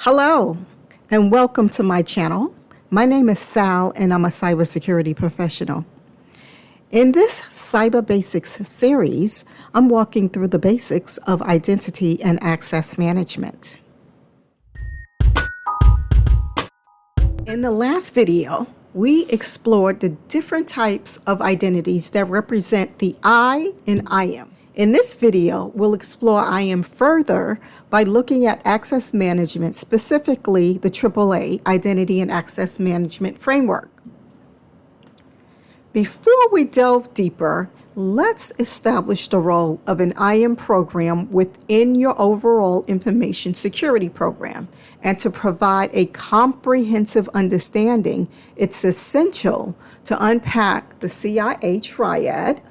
Hello, and welcome to my channel. My name is Sal, and I'm a cybersecurity professional. In this Cyber Basics series, I'm walking through the basics of identity and access management. In the last video, we explored the different types of identities that represent the I in IAM. In this video, we'll explore IAM further by looking at access management, specifically the AAA Identity and Access Management Framework. Before we delve deeper, let's establish the role of an IAM program within your overall information security program. And to provide a comprehensive understanding, it's essential to unpack the CIA triad,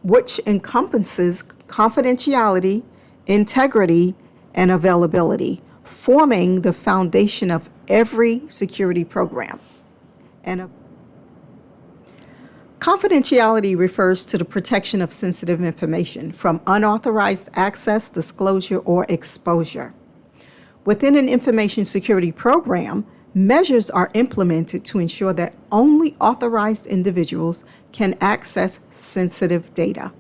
which encompasses confidentiality, integrity, and availability, forming the foundation of every security program. Confidentiality refers to the protection of sensitive information from unauthorized access, disclosure, or exposure. Within an information security program, measures are implemented to ensure that only authorized individuals can access sensitive data.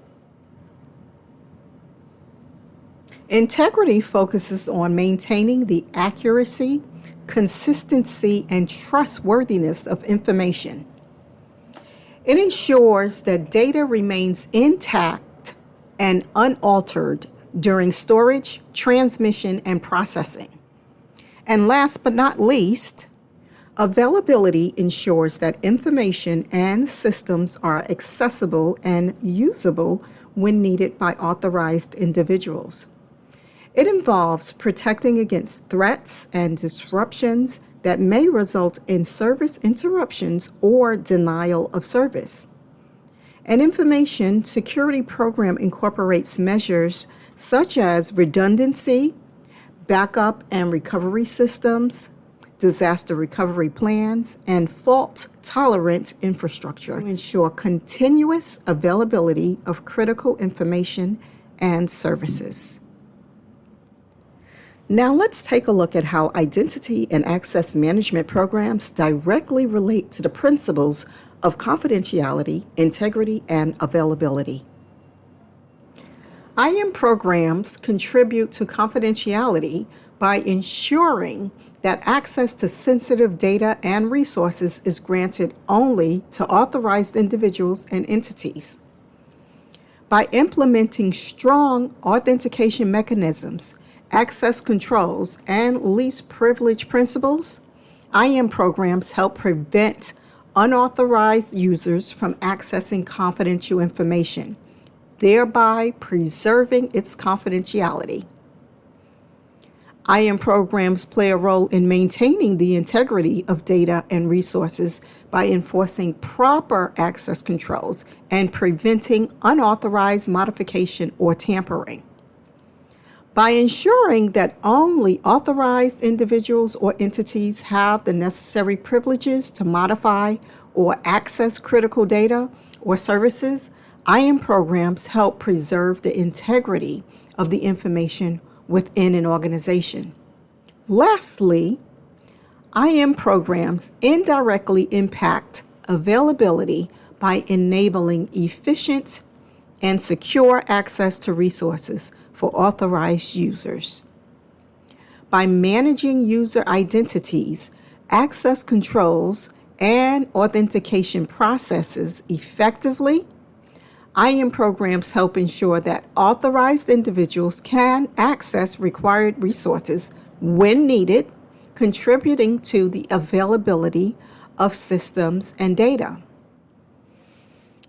Integrity focuses on maintaining the accuracy, consistency, and trustworthiness of information. It ensures that data remains intact and unaltered during storage, transmission, and processing. And last but not least, availability ensures that information and systems are accessible and usable when needed by authorized individuals. It involves protecting against threats and disruptions that may result in service interruptions or denial of service. An information security program incorporates measures such as redundancy, backup and recovery systems, disaster recovery plans, and fault-tolerant infrastructure to ensure continuous availability of critical information and services. Now let's take a look at how identity and access management programs directly relate to the principles of confidentiality, integrity, and availability. IAM programs contribute to confidentiality by ensuring that access to sensitive data and resources is granted only to authorized individuals and entities. By implementing strong authentication mechanisms, access controls, and least privilege principles, IAM programs help prevent unauthorized users from accessing confidential information, thereby preserving its confidentiality. IAM programs play a role in maintaining the integrity of data and resources by enforcing proper access controls and preventing unauthorized modification or tampering. By ensuring that only authorized individuals or entities have the necessary privileges to modify or access critical data or services, IAM programs help preserve the integrity of the information within an organization. Lastly, IAM programs indirectly impact availability by enabling efficient and secure access to resources for authorized users. By managing user identities, access controls, and authentication processes effectively, IAM programs help ensure that authorized individuals can access required resources when needed, contributing to the availability of systems and data.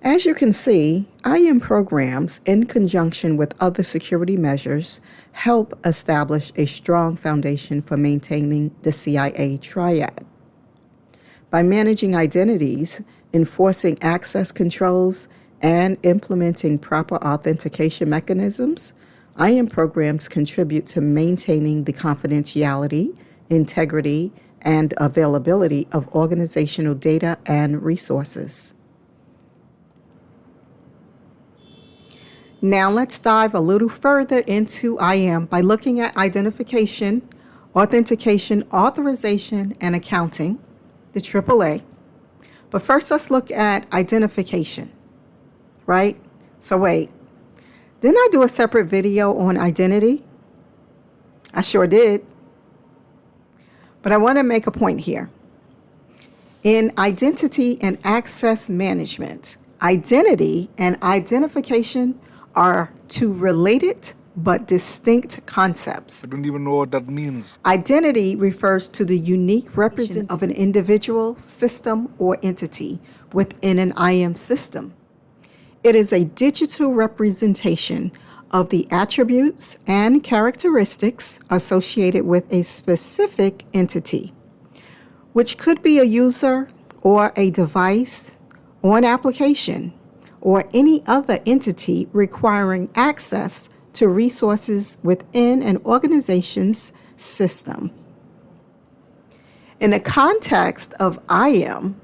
As you can see, IAM programs, in conjunction with other security measures, help establish a strong foundation for maintaining the CIA triad. By managing identities, enforcing access controls, and implementing proper authentication mechanisms, IAM programs contribute to maintaining the confidentiality, integrity, and availability of organizational data and resources. Now let's dive a little further into IAM by looking at identification, authentication, authorization, and accounting, the AAA. But first, let's look at identification, right? So wait, didn't I do a separate video on identity? I sure did. But I want to make a point here. In identity and access management, identity and identification are two related but distinct concepts. I don't even know what that means. Identity refers to the unique representation of an individual, system, or entity within an IAM system. It is a digital representation of the attributes and characteristics associated with a specific entity, which could be a user or a device or an application or any other entity requiring access to resources within an organization's system. In the context of IAM,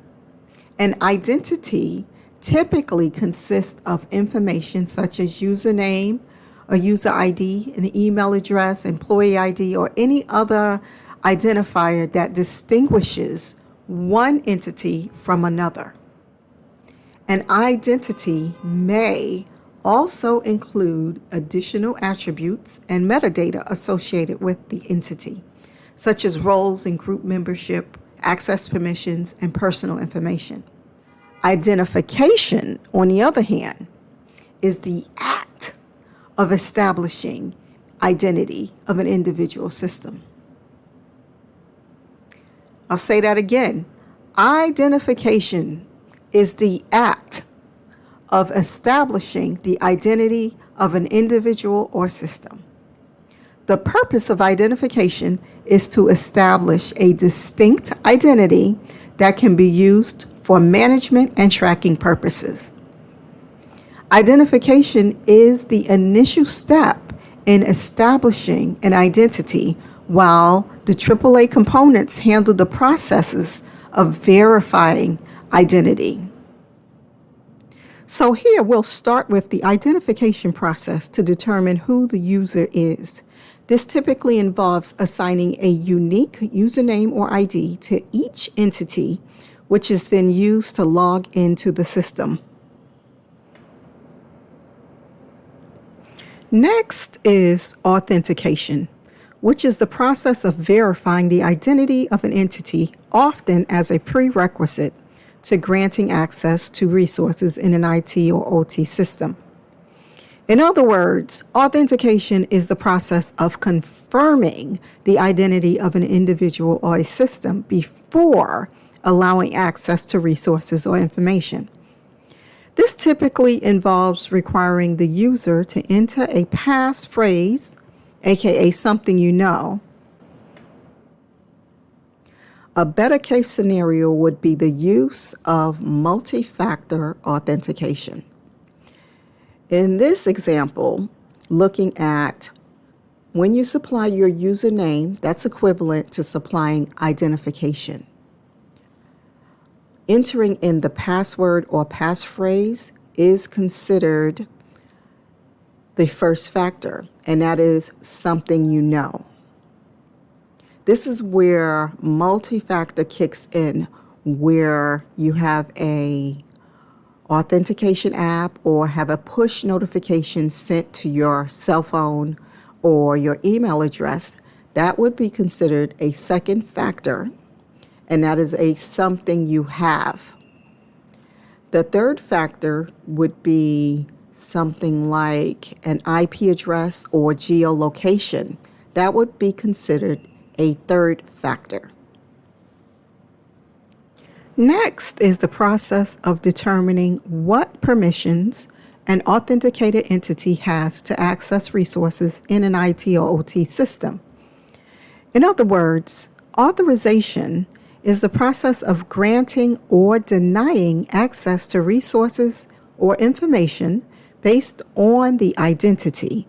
an identity typically consists of information such as username, a user ID, an email address, employee ID, or any other identifier that distinguishes one entity from another. An identity may also include additional attributes and metadata associated with the entity, such as roles and group membership, access permissions, and personal information. Identification, on the other hand, is the act of establishing identity of an individual system. I'll say that again. Identification is the act of establishing the identity of an individual or system. The purpose of identification is to establish a distinct identity that can be used for management and tracking purposes. Identification is the initial step in establishing an identity, while the AAA components handle the processes of verifying identity. So here we'll start with the identification process to determine who the user is. This typically involves assigning a unique username or ID to each entity, which is then used to log into the system. Next is authentication, which is the process of verifying the identity of an entity, often as a prerequisite to granting access to resources in an IT or OT system. In other words, authentication is the process of confirming the identity of an individual or a system before allowing access to resources or information. This typically involves requiring the user to enter a passphrase, aka something you know. A better case scenario would be the use of multifactor authentication. In this example, looking at when you supply your username, that's equivalent to supplying identification. Entering in the password or passphrase is considered the first factor, and that is something you know. This is where multi-factor kicks in, where you have a authentication app or have a push notification sent to your cell phone or your email address. That would be considered a second factor, and that is a something you have. The third factor would be something like an IP address or geolocation. That would be considered a third factor. Next is the process of determining what permissions an authenticated entity has to access resources in an IT or OT system. In other words, authorization is the process of granting or denying access to resources or information based on the identity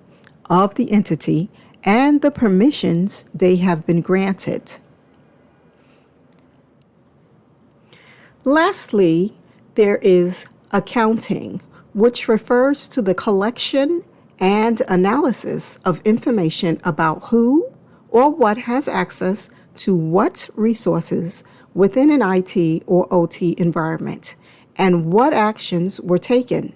of the entity and the permissions they have been granted. Lastly, there is accounting, which refers to the collection and analysis of information about who or what has access to what resources within an IT or OT environment, and what actions were taken.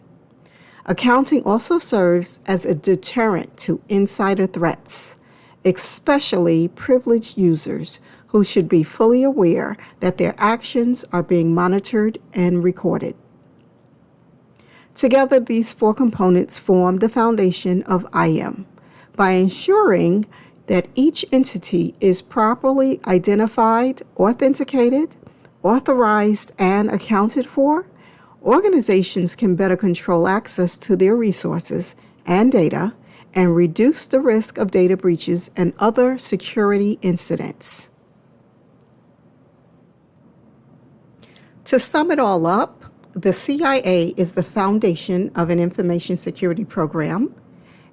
Accounting also serves as a deterrent to insider threats, especially privileged users who should be fully aware that their actions are being monitored and recorded. Together, these four components form the foundation of IAM. By ensuring that each entity is properly identified, authenticated, authorized, and accounted for, organizations can better control access to their resources and data and reduce the risk of data breaches and other security incidents. To sum it all up, the CIA is the foundation of an information security program,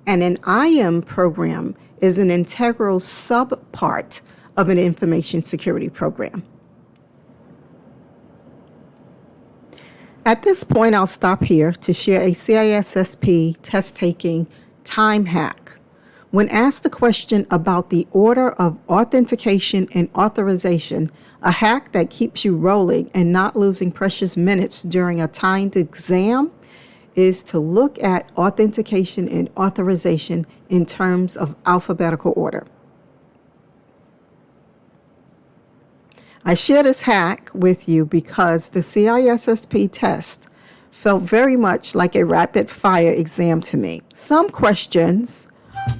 and an IAM program is an integral subpart of an information security program. At this point, I'll stop here to share a CISSP test-taking time hack. When asked a question about the order of authentication and authorization, a hack that keeps you rolling and not losing precious minutes during a timed exam is to look at authentication and authorization in terms of alphabetical order. I share this hack with you because the CISSP test felt very much like a rapid fire exam to me. Some questions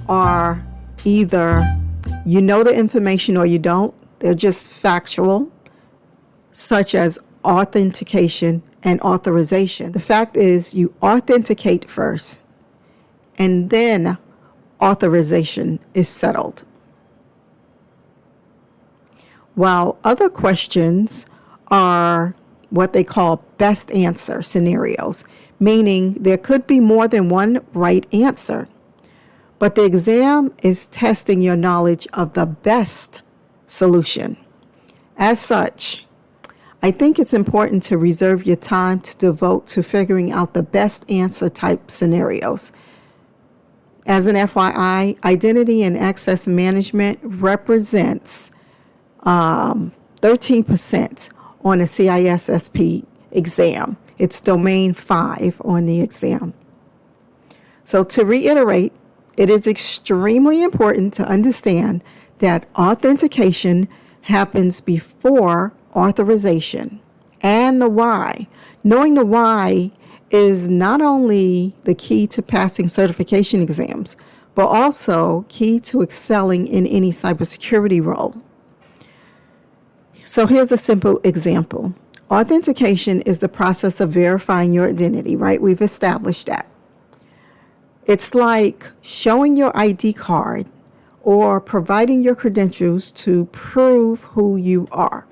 are either you know the information or you don't. They're just factual, such as authentication and authorization. The fact is you authenticate first and then authorization is settled. While other questions are what they call best answer scenarios, meaning there could be more than one right answer. But the exam is testing your knowledge of the best solution. As such, I think it's important to reserve your time to devote to figuring out the best answer type scenarios. As an FYI, identity and access management represents 13% on a CISSP exam. It's domain 5 on the exam. So to reiterate, it is extremely important to understand that authentication happens before authorization, and the why. Knowing the why is not only the key to passing certification exams, but also key to excelling in any cybersecurity role. So here's a simple example. Authentication is the process of verifying your identity, right? We've established that. It's like showing your ID card or providing your credentials to prove who you are.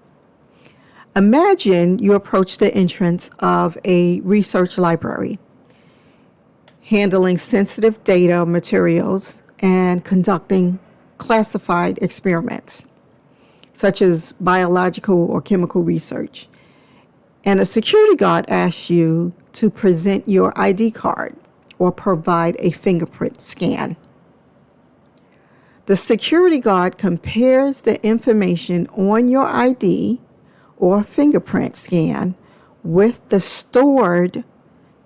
Imagine you approach the entrance of a research library, handling sensitive data materials and conducting classified experiments, such as biological or chemical research. And a security guard asks you to present your ID card or provide a fingerprint scan. The security guard compares the information on your ID or fingerprint scan with the stored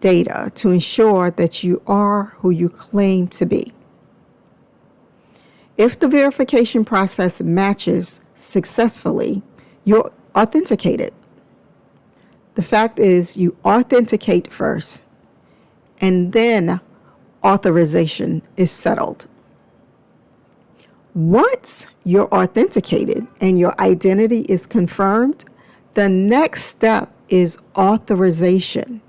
data to ensure that you are who you claim to be. If the verification process matches successfully, you're authenticated. The fact is you authenticate first, and then authorization is settled. Once you're authenticated and your identity is confirmed, the next step is authorization.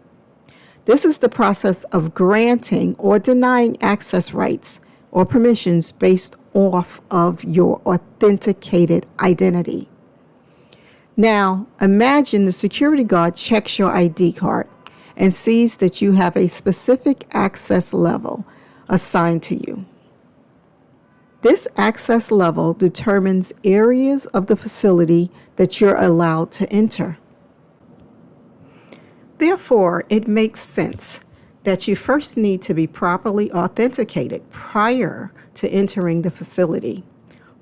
This is the process of granting or denying access rights or permissions based off of your authenticated identity. Now, imagine the security guard checks your ID card and sees that you have a specific access level assigned to you. This access level determines areas of the facility that you're allowed to enter. Therefore, it makes sense that you first need to be properly authenticated prior to entering the facility.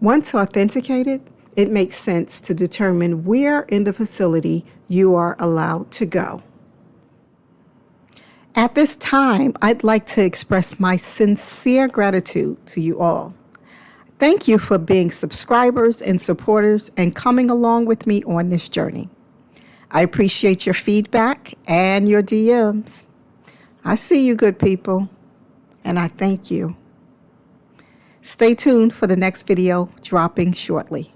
Once authenticated, it makes sense to determine where in the facility you are allowed to go. At this time, I'd like to express my sincere gratitude to you all. Thank you for being subscribers and supporters and coming along with me on this journey. I appreciate your feedback and your DMs. I see you, good people, and I thank you. Stay tuned for the next video dropping shortly.